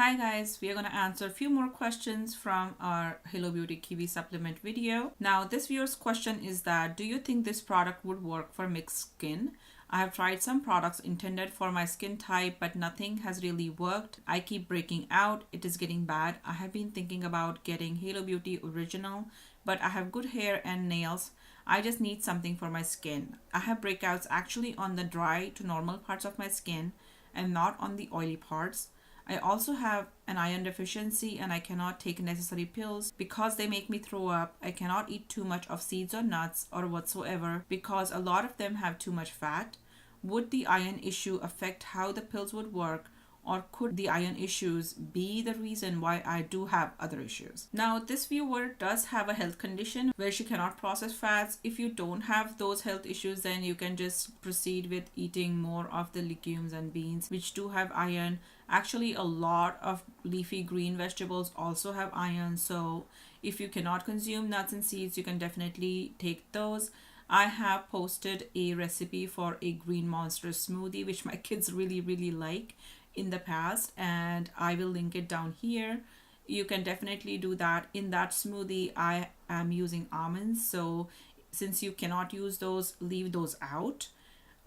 Hi guys, we are going to answer a few more questions from our Halo Beauty Kiwi supplement video. Now this viewer's question is that, do you think this product would work for mixed skin? I have tried some products intended for my skin type, but nothing has really worked. I keep breaking out. It is getting bad. I have been thinking about getting Halo Beauty Original, but I have good hair and nails. I just need something for my skin. I have breakouts actually on the dry to normal parts of my skin and not on the oily parts. I also have an iron deficiency and I cannot take necessary pills because they make me throw up. I cannot eat too much of seeds or nuts or whatsoever because a lot of them have too much fat. Would the iron issue affect how the pills would work, or could the iron issues be the reason why I do have other issues? Now, this viewer does have a health condition where she cannot process fats. If you don't have those health issues, then you can just proceed with eating more of the legumes and beans, which do have iron. Actually, a lot of leafy green vegetables also have iron. So if you cannot consume nuts and seeds, you can definitely take those. I have posted a recipe for a green monster smoothie, which my kids really like in the past, and I will link it down here. You can definitely do that. In that smoothie, I am using almonds. So since you cannot use those, leave those out.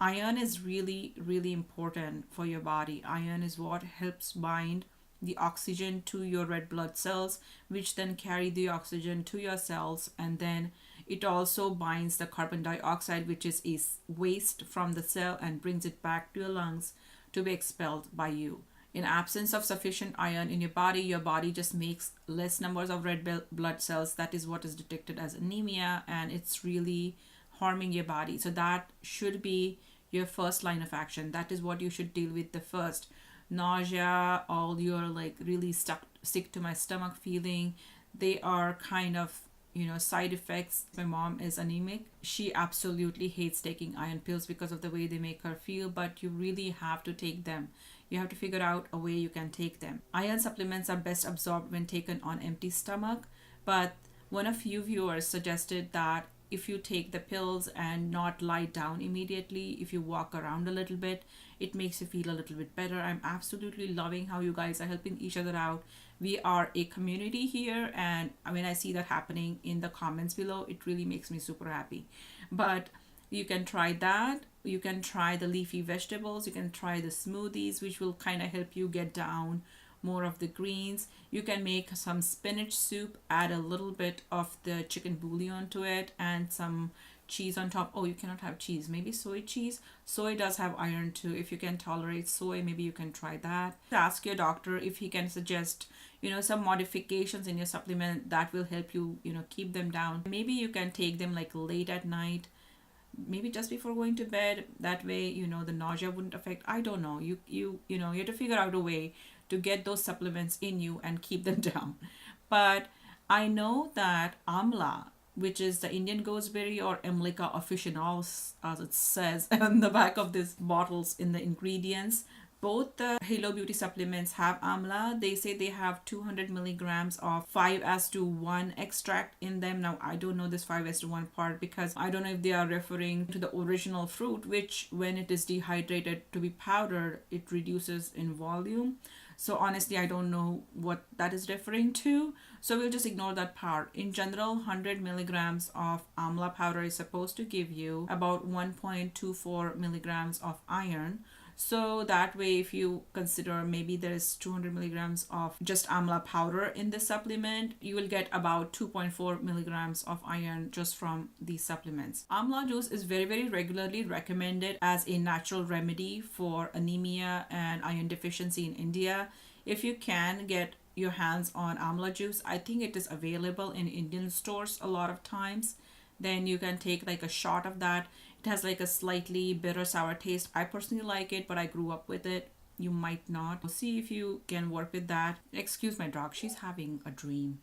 Iron is really important for your body. Iron is what helps bind the oxygen to your red blood cells, which then carry the oxygen to your cells, and then it also binds the carbon dioxide, which is a waste from the cell, and brings it back to your lungs to be expelled by you. In absence of sufficient iron in your body just makes less numbers of red blood cells. That is what is detected as anemia, and it's really harming your body. So that should be your first line of action. That is what you should deal with the first. Nausea, all your like really sick to my stomach feeling, they are kind of side effects. My mom is anemic. She absolutely hates taking iron pills because of the way they make her feel, but you really have to take them. You have to figure out a way you can take them. Iron supplements are best absorbed when taken on empty stomach, but one of you viewers suggested that if you take the pills and not lie down immediately, if you walk around a little bit, it makes you feel a little bit better. I'm absolutely loving how you guys are helping each other out. We are a community here, and when I see that happening in the comments below, it really makes me super happy. But you can try that. You can try the leafy vegetables. You can try the smoothies, which will kind of help you get down more of the greens. You can make some spinach soup, add a little bit of the chicken bouillon to it, and some cheese on top. Oh, you cannot have cheese. Maybe soy cheese. Soy does have iron too. If you can tolerate soy, maybe you can try that. Ask your doctor if he can suggest some modifications in your supplement that will help you keep them down. Maybe you can take them like late at night, maybe just before going to bed. That way the nausea wouldn't affect. I don't know. You have to figure out a way to get those supplements in you and keep them down. But I know that Amla, which is the Indian gooseberry, or Emlica officinalis as it says on the back of these bottles in the ingredients, both the Halo Beauty supplements have Amla. They say they have 200 milligrams of 5:1 extract in them. Now, I don't know this 5:1 part because I don't know if they are referring to the original fruit, which when it is dehydrated to be powdered, it reduces in volume. So honestly, I don't know what that is referring to. So we'll just ignore that part. In general, 100 milligrams of Amla powder is supposed to give you about 1.24 milligrams of iron. So that way, if you consider maybe there's 200 milligrams of just Amla powder in this supplement, you will get about 2.4 milligrams of iron just from these supplements. Amla juice is very regularly recommended as a natural remedy for anemia and iron deficiency in India. If you can get your hands on Amla juice, I think it is available in Indian stores a lot of times. Then you can take like a shot of that. It has like a slightly bitter sour taste. I personally like it, but I grew up with it. You might not. See if you can work with that. Excuse my dog, she's having a dream.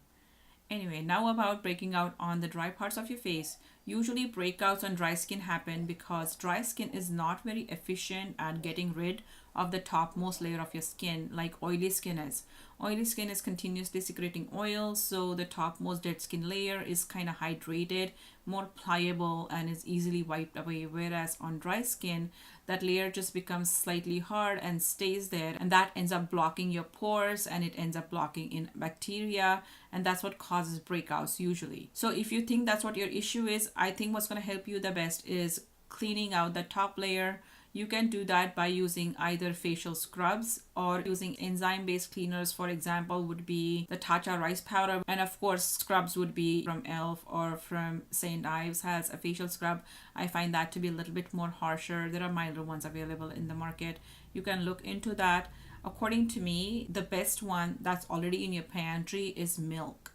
Anyway, now about breaking out on the dry parts of your face. Usually breakouts on dry skin happen because dry skin is not very efficient at getting rid of the topmost layer of your skin like oily skin is. Oily skin is continuously secreting oil, so the topmost dead skin layer is kind of hydrated, more pliable, and is easily wiped away. Whereas on dry skin, that layer just becomes slightly hard and stays there, and that ends up blocking your pores and it ends up blocking in bacteria, and that's what causes breakouts usually. So if you think that's what your issue is, I think what's going to help you the best is cleaning out the top layer. You can do that by using either facial scrubs or using enzyme-based cleaners. For example, would be the Tatcha rice powder. And of course, scrubs would be from e.l.f. or from St. Ives has a facial scrub. I find that to be a little bit more harsher. There are milder ones available in the market. You can look into that. According to me, the best one that's already in your pantry is milk.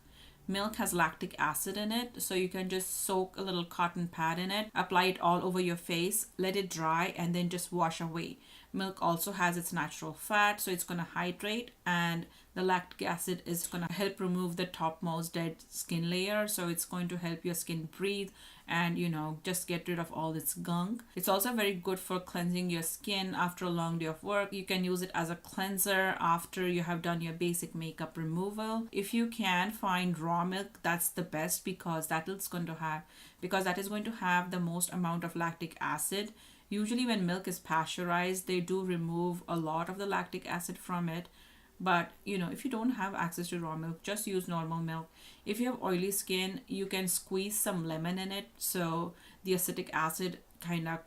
Milk has lactic acid in it, so you can just soak a little cotton pad in it, apply it all over your face, let it dry, and then just wash away. Milk also has its natural fat, so it's going to hydrate, and the lactic acid is going to help remove the topmost dead skin layer, so it's going to help your skin breathe and just get rid of all its gunk. It's also very good for cleansing your skin after a long day of work. You can use it as a cleanser after you have done your basic makeup removal. If you can find raw milk, that's the best because that is going to have the most amount of lactic acid. Usually when milk is pasteurized, they do remove a lot of the lactic acid from it. But if you don't have access to raw milk, just use normal milk. If you have oily skin, you can squeeze some lemon in it, so the acetic acid kind of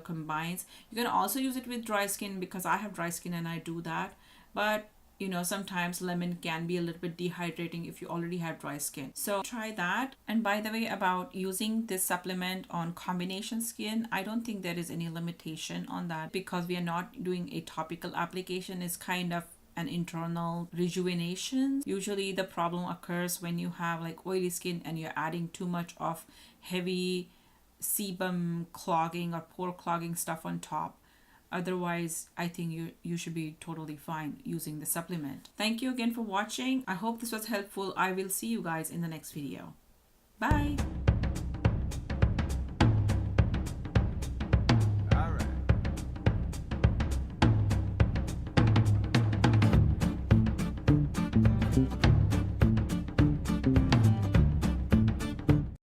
combines. You can also use it with dry skin because I have dry skin and I do that. But sometimes lemon can be a little bit dehydrating if you already have dry skin. So try that. And by the way, about using this supplement on combination skin, I don't think there is any limitation on that because we are not doing a topical application. It's kind of an internal rejuvenation. Usually the problem occurs when you have like oily skin and you're adding too much of heavy sebum clogging or pore clogging stuff on top. Otherwise, I think you should be totally fine using the supplement. Thank you again for watching. I hope this was helpful. I will see you guys in the next video. Bye. All right.